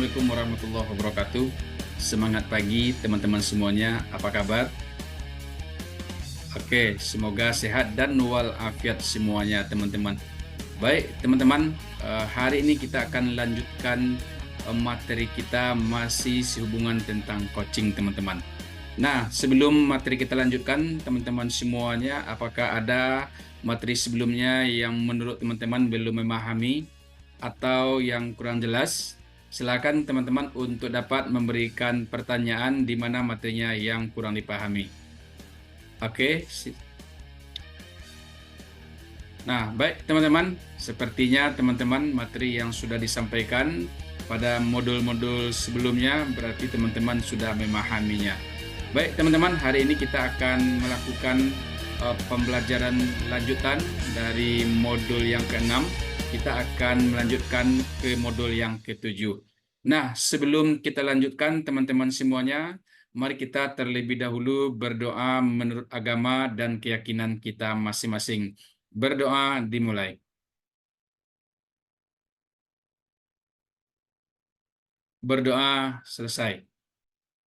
Assalamualaikum warahmatullahi wabarakatuh. Semangat pagi teman-teman semuanya, apa kabar? Oke, semoga sehat dan walafiat semuanya teman-teman. Baik teman-teman, hari ini kita akan lanjutkan materi kita masih sehubungan tentang coaching teman-teman. Nah, sebelum materi kita lanjutkan teman-teman semuanya, apakah ada materi sebelumnya yang menurut teman-teman belum memahami atau yang kurang jelas? Silakan teman-teman untuk dapat memberikan pertanyaan di mana materinya yang kurang dipahami. Oke. Nah, baik teman-teman, sepertinya teman-teman materi yang sudah disampaikan pada modul-modul sebelumnya berarti teman-teman sudah memahaminya. Baik teman-teman, hari ini kita akan melakukan pembelajaran lanjutan dari modul yang ke-6. Kita akan melanjutkan ke modul yang ke-7. Nah, sebelum kita lanjutkan teman-teman semuanya, mari kita terlebih dahulu berdoa menurut agama dan keyakinan kita masing-masing. Berdoa dimulai. Berdoa selesai.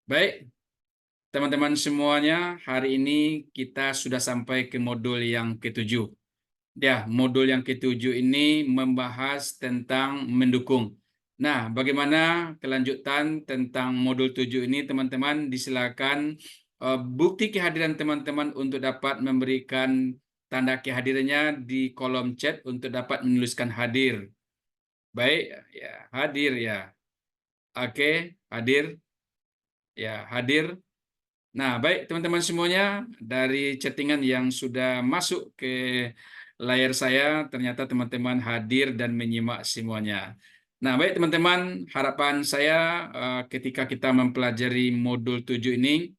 Baik, teman-teman semuanya, hari ini kita sudah sampai ke modul yang ke-7. Ya, modul yang ke-7 ini membahas tentang mendukung. Nah, bagaimana kelanjutan tentang modul 7 ini, teman-teman? Disilakan bukti kehadiran teman-teman untuk dapat memberikan tanda kehadirannya di kolom chat untuk dapat menuliskan hadir. Baik, ya, hadir ya. Oke, hadir. Ya, hadir. Nah, baik teman-teman semuanya, dari chattingan yang sudah masuk ke layar saya, ternyata teman-teman hadir dan menyimak semuanya. Nah, baik teman-teman, harapan saya ketika kita mempelajari modul 7 ini,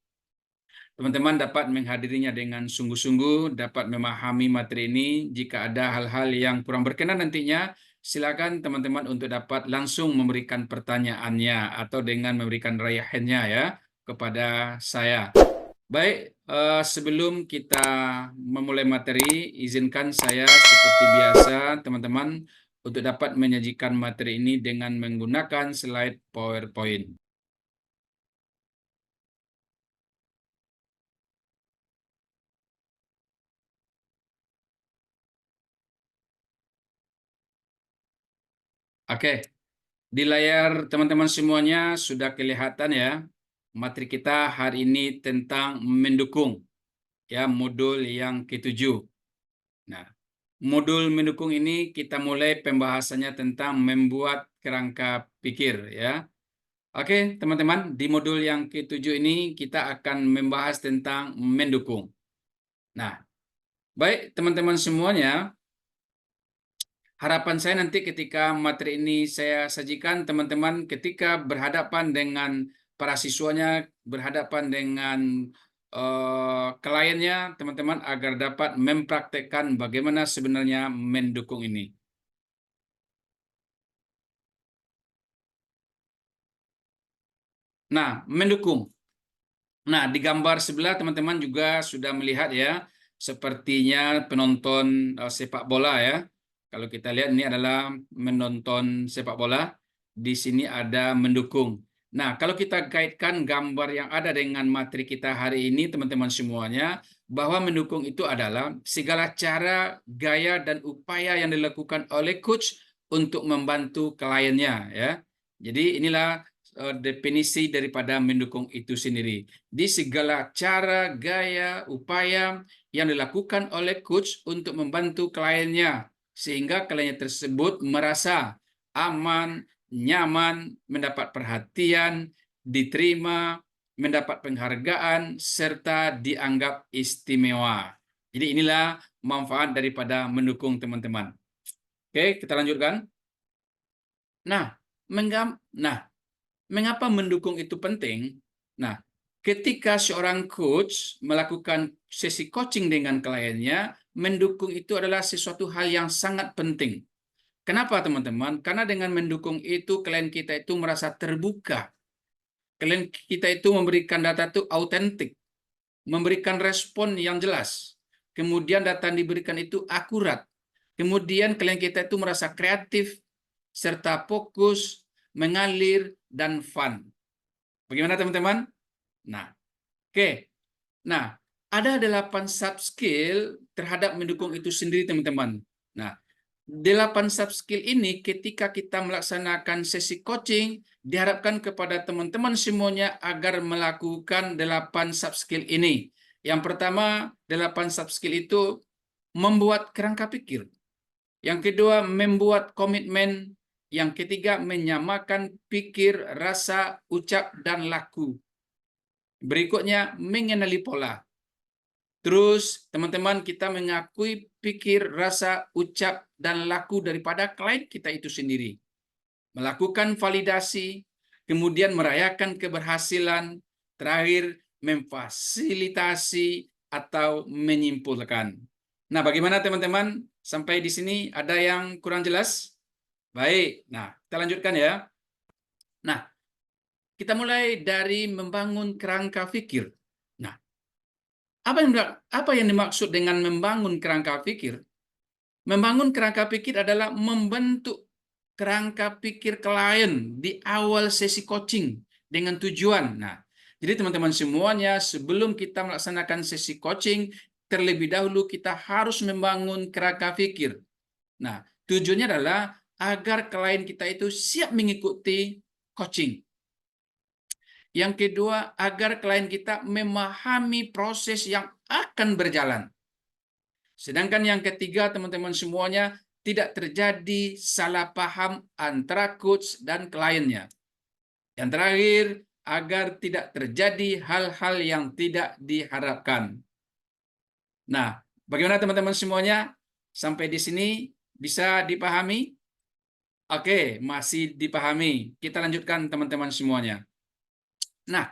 teman-teman dapat menghadirinya dengan sungguh-sungguh, dapat memahami materi ini. Jika ada hal-hal yang kurang berkenan nantinya, silakan teman-teman untuk dapat langsung memberikan pertanyaannya atau dengan memberikan raihannya ya kepada saya. Baik, sebelum kita memulai materi, izinkan saya seperti biasa teman-teman untuk dapat menyajikan materi ini dengan menggunakan slide PowerPoint. Oke, di layar teman-teman semuanya sudah kelihatan ya, materi kita hari ini tentang mendukung, ya modul yang ke-7. Nah, modul mendukung ini kita mulai pembahasannya tentang membuat kerangka pikir ya. Oke, teman-teman, di modul yang ke-7 ini kita akan membahas tentang mendukung. Nah, baik teman-teman semuanya, harapan saya nanti ketika materi ini saya sajikan, teman-teman ketika berhadapan dengan para siswanya, berhadapan dengan kliennya, teman-teman agar dapat mempraktekkan bagaimana sebenarnya mendukung ini. Nah, mendukung. Nah, di gambar sebelah teman-teman juga sudah melihat ya, sepertinya penonton sepak bola ya. Kalau kita lihat ini adalah menonton sepak bola, di sini ada mendukung. Nah, kalau kita kaitkan gambar yang ada dengan materi kita hari ini, teman-teman semuanya, bahwa mendukung itu adalah segala cara, gaya, dan upaya yang dilakukan oleh coach untuk membantu kliennya ya. Jadi inilah definisi daripada mendukung itu sendiri. Di segala cara, gaya, upaya yang dilakukan oleh coach untuk membantu kliennya, sehingga kliennya tersebut merasa aman, nyaman, mendapat perhatian, diterima, mendapat penghargaan, serta dianggap istimewa. Jadi inilah manfaat daripada mendukung teman-teman. Oke, kita lanjutkan. Nah, mengapa mendukung itu penting? Nah, ketika seorang coach melakukan sesi coaching dengan kliennya, mendukung itu adalah sesuatu hal yang sangat penting. Kenapa, teman-teman? Karena dengan mendukung itu, klien kita itu merasa terbuka. Klien kita itu memberikan data itu autentik, memberikan respon yang jelas. Kemudian data yang diberikan itu akurat. Kemudian klien kita itu merasa kreatif, serta fokus, mengalir, dan fun. Bagaimana teman-teman? Nah, oke. Nah, ada 8 sub skill terhadap mendukung itu sendiri, teman-teman. Nah, 8 sub skill ini ketika kita melaksanakan sesi coaching, diharapkan kepada teman-teman semuanya agar melakukan 8 sub skill ini. Yang pertama, 8 sub skill itu membuat kerangka pikir. Yang kedua, membuat komitmen. Yang ketiga, menyamakan pikir, rasa, ucap, dan laku. Berikutnya, mengenali pola. Terus, teman-teman, kita mengakui pikir, rasa, ucap, dan laku daripada klien kita itu sendiri. Melakukan validasi, kemudian merayakan keberhasilan, terakhir memfasilitasi atau menyimpulkan. Nah, bagaimana teman-teman? Sampai di sini ada yang kurang jelas? Baik, nah kita lanjutkan ya. Nah, kita mulai dari membangun kerangka pikir. Nah, apa yang dimaksud dengan membangun kerangka pikir? Membangun kerangka pikir adalah membentuk kerangka pikir klien di awal sesi coaching dengan tujuan. Nah, jadi teman-teman semuanya, sebelum kita melaksanakan sesi coaching, terlebih dahulu kita harus membangun kerangka pikir. Nah, tujuannya adalah agar klien kita itu siap mengikuti coaching. Yang kedua, agar klien kita memahami proses yang akan berjalan. Sedangkan yang ketiga, teman-teman semuanya, tidak terjadi salah paham antara coach dan kliennya. Yang terakhir, agar tidak terjadi hal-hal yang tidak diharapkan. Nah, bagaimana teman-teman semuanya? Sampai di sini bisa dipahami? Oke, masih dipahami. Kita lanjutkan teman-teman semuanya. Nah,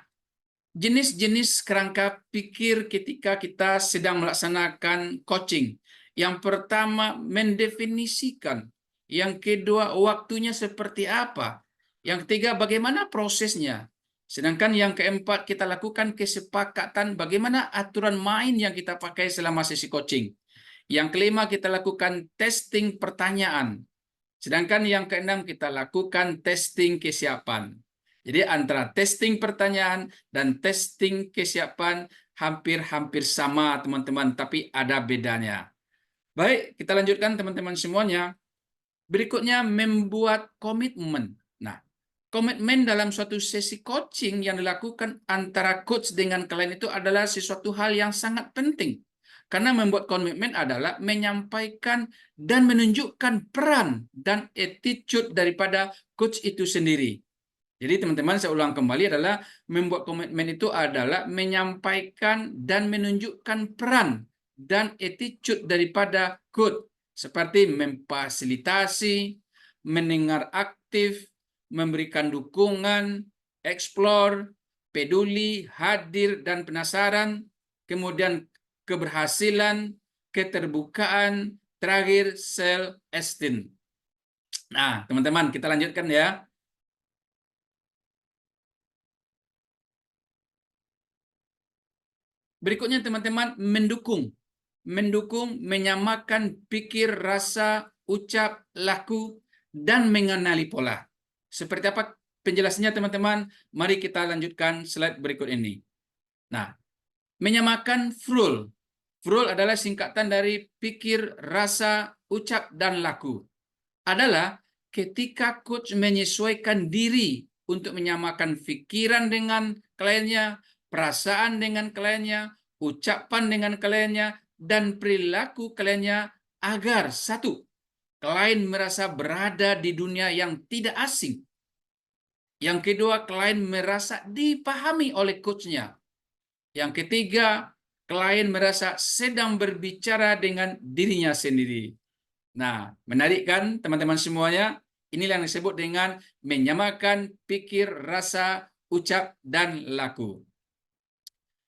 jenis-jenis kerangka pikir ketika kita sedang melaksanakan coaching. Yang pertama, mendefinisikan. Yang kedua, waktunya seperti apa. Yang ketiga, bagaimana prosesnya. Sedangkan yang keempat, kita lakukan kesepakatan bagaimana aturan main yang kita pakai selama sesi coaching. Yang kelima, kita lakukan testing pertanyaan. Sedangkan yang keenam, kita lakukan testing kesiapan. Jadi antara testing pertanyaan dan testing kesiapan hampir-hampir sama, teman-teman, tapi ada bedanya. Baik, kita lanjutkan teman-teman semuanya. Berikutnya, membuat komitmen. Nah, komitmen dalam suatu sesi coaching yang dilakukan antara coach dengan klien itu adalah sesuatu hal yang sangat penting. Karena membuat komitmen adalah menyampaikan dan menunjukkan peran dan attitude daripada coach itu sendiri. Jadi teman-teman, saya ulang kembali, adalah membuat komitmen itu adalah menyampaikan dan menunjukkan peran dan attitude daripada coach, seperti memfasilitasi, mendengar aktif, memberikan dukungan, explore, peduli, hadir, dan penasaran, kemudian keberhasilan, keterbukaan, terakhir self-esteem. Nah, teman-teman, kita lanjutkan ya. Berikutnya, teman-teman, mendukung. Mendukung, menyamakan pikir, rasa, ucap, laku, dan mengenali pola. Seperti apa penjelasannya, teman-teman? Mari kita lanjutkan slide berikut ini. Nah, menyamakan FRUL. FRUL adalah singkatan dari pikir, rasa, ucap, dan laku. Adalah ketika coach menyesuaikan diri untuk menyamakan pikiran dengan kliennya, perasaan dengan kliennya, ucapan dengan kliennya, dan perilaku kliennya agar satu, klien merasa berada di dunia yang tidak asing. Yang kedua, klien merasa dipahami oleh coachnya. Yang ketiga, klien merasa sedang berbicara dengan dirinya sendiri. Nah, menarik kan teman-teman semuanya? Inilah yang disebut dengan menyamakan pikir, rasa, ucap, dan laku.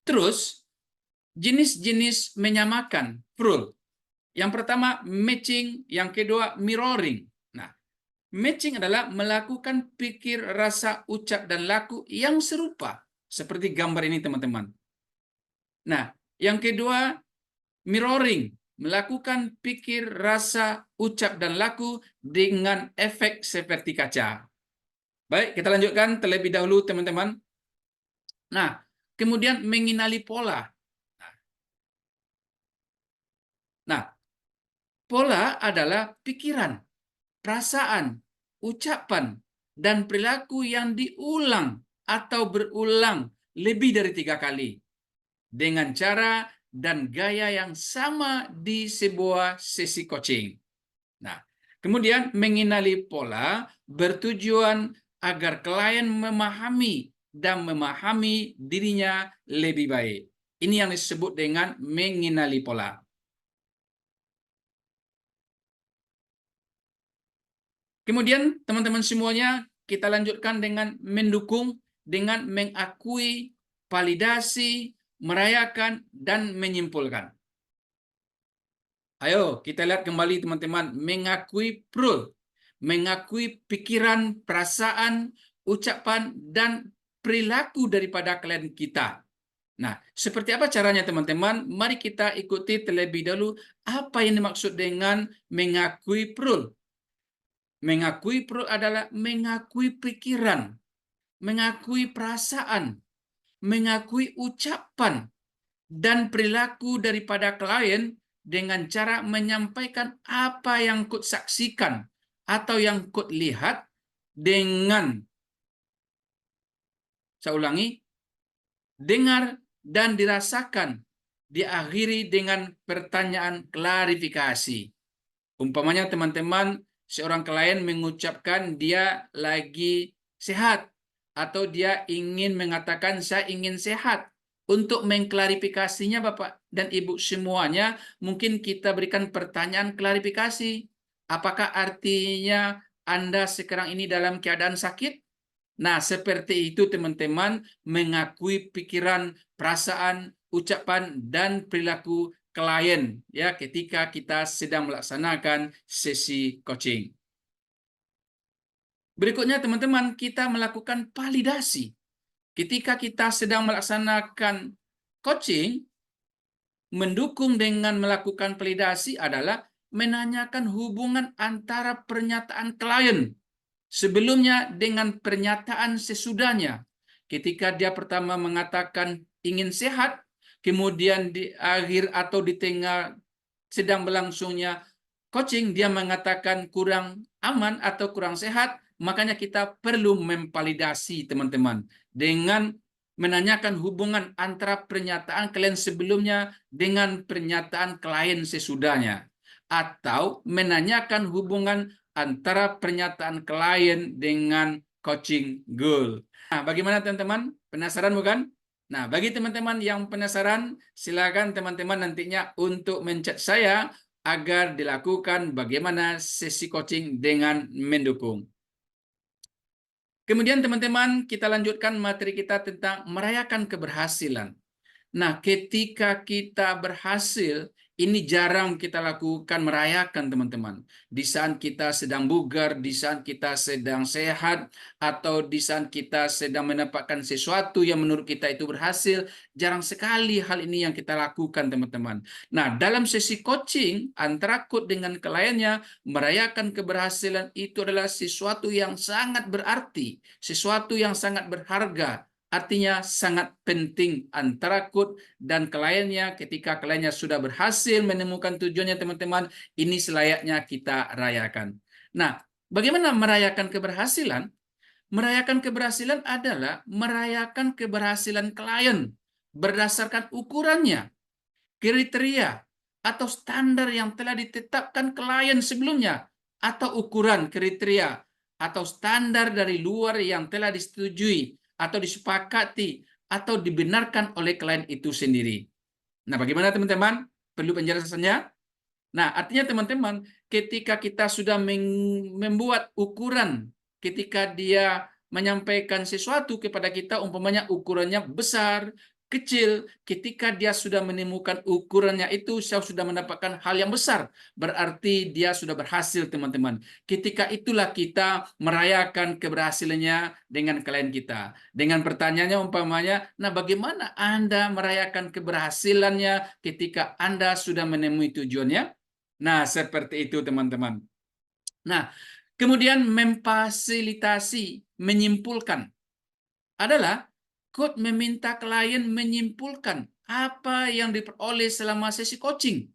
Terus, jenis-jenis menyamakan, FRUL. Yang pertama, matching. Yang kedua, mirroring. Nah, matching adalah melakukan pikir, rasa, ucap, dan laku yang serupa. Seperti gambar ini, teman-teman. Nah, yang kedua, mirroring. Melakukan pikir, rasa, ucap, dan laku dengan efek seperti kaca. Baik, kita lanjutkan terlebih dahulu, teman-teman. Nah, kemudian mengenali pola. Nah, pola adalah pikiran, perasaan, ucapan, dan perilaku yang diulang atau berulang lebih dari 3 kali dengan cara dan gaya yang sama di sebuah sesi coaching. Nah, kemudian mengenali pola bertujuan agar klien memahami dan memahami dirinya lebih baik. Ini yang disebut dengan mengenali pola. Kemudian teman-teman semuanya, kita lanjutkan dengan mendukung, dengan mengakui, validasi, merayakan, dan menyimpulkan. Ayo kita lihat kembali teman-teman, mengakui mengakui pikiran, perasaan, ucapan, dan perilaku daripada klien kita. Nah, seperti apa caranya teman-teman? Mari kita ikuti terlebih dahulu apa yang dimaksud dengan mengakui prul. Mengakui prul adalah mengakui pikiran, mengakui perasaan, mengakui ucapan, dan perilaku daripada klien dengan cara menyampaikan apa yang kut saksikan atau yang kut lihat dengan, saya ulangi, dengar dan dirasakan, diakhiri dengan pertanyaan klarifikasi. Umpamanya teman-teman, seorang klien mengucapkan dia lagi sehat atau dia ingin mengatakan saya ingin sehat. Untuk mengklarifikasinya Bapak dan Ibu semuanya, mungkin kita berikan pertanyaan klarifikasi. Apakah artinya Anda sekarang ini dalam keadaan sakit? Nah, seperti itu teman-teman, mengakui pikiran, perasaan, ucapan, dan perilaku klien ya ketika kita sedang melaksanakan sesi coaching. Berikutnya teman-teman, kita melakukan validasi. Ketika kita sedang melaksanakan coaching, mendukung dengan melakukan validasi adalah menanyakan hubungan antara pernyataan klien sebelumnya dengan pernyataan sesudahnya. Ketika dia pertama mengatakan ingin sehat, kemudian di akhir atau di tengah sedang berlangsungnya coaching, dia mengatakan kurang aman atau kurang sehat, makanya kita perlu memvalidasi teman-teman dengan menanyakan hubungan antara pernyataan klien sebelumnya dengan pernyataan klien sesudahnya. Atau menanyakan hubungan antara pernyataan klien dengan coaching goal. Nah, bagaimana teman-teman? Penasaran bukan? Nah, bagi teman-teman yang penasaran, silakan teman-teman nantinya untuk menchat saya agar dilakukan bagaimana sesi coaching dengan mendukung. Kemudian teman-teman, kita lanjutkan materi kita tentang merayakan keberhasilan. Nah, ketika kita berhasil, ini jarang kita lakukan merayakan teman-teman. Di saat kita sedang bugar, di saat kita sedang sehat, atau di saat kita sedang mendapatkan sesuatu yang menurut kita itu berhasil, jarang sekali hal ini yang kita lakukan teman-teman. Nah, dalam sesi coaching, antara coach dengan kliennya, merayakan keberhasilan itu adalah sesuatu yang sangat berarti, sesuatu yang sangat berharga. Artinya sangat penting antara coach dan kliennya. Ketika kliennya sudah berhasil menemukan tujuannya teman-teman, ini selayaknya kita rayakan. Nah, bagaimana merayakan keberhasilan? Merayakan keberhasilan adalah merayakan keberhasilan klien berdasarkan ukurannya, kriteria, atau standar yang telah ditetapkan klien sebelumnya, atau ukuran, kriteria, atau standar dari luar yang telah disetujui atau disepakati atau dibenarkan oleh klien itu sendiri. Nah, bagaimana teman-teman? Perlu penjelasannya? Nah, artinya teman-teman, ketika kita sudah membuat ukuran, ketika dia menyampaikan sesuatu kepada kita, umpamanya ukurannya besar, kecil, ketika dia sudah menemukan ukurannya itu, saya sudah mendapatkan hal yang besar, berarti dia sudah berhasil, teman-teman. Ketika itulah kita merayakan keberhasilannya dengan klien kita. Dengan pertanyaannya umpamanya, nah bagaimana Anda merayakan keberhasilannya ketika Anda sudah menemui tujuannya? Nah, seperti itu teman-teman. Nah, Kemudian memfasilitasi, menyimpulkan adalah coach meminta klien menyimpulkan apa yang diperoleh selama sesi coaching.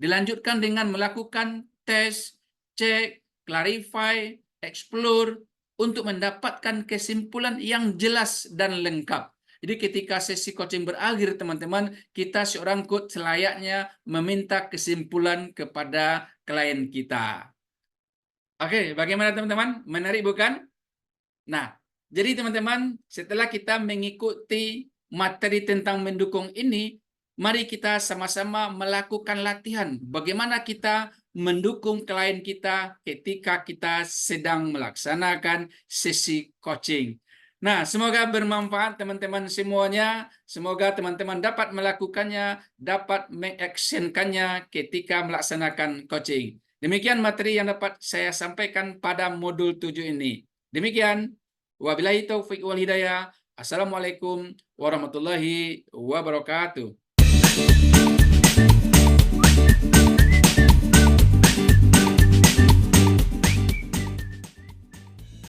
Dilanjutkan dengan melakukan tes, cek, clarify, explore untuk mendapatkan kesimpulan yang jelas dan lengkap. Jadi ketika sesi coaching berakhir, teman-teman, kita seorang coach selayaknya meminta kesimpulan kepada klien kita. Oke, bagaimana teman-teman? Menarik bukan? Nah, jadi teman-teman, setelah kita mengikuti materi tentang mendukung ini, mari kita sama-sama melakukan latihan. Bagaimana kita mendukung klien kita ketika kita sedang melaksanakan sesi coaching. Nah, semoga bermanfaat teman-teman semuanya. Semoga teman-teman dapat melakukannya, dapat mengactionkannya ketika melaksanakan coaching. Demikian materi yang dapat saya sampaikan pada modul 7 ini. Demikian, wabillahi taufiq wal hidayah. Assalamualaikum warahmatullahi wabarakatuh.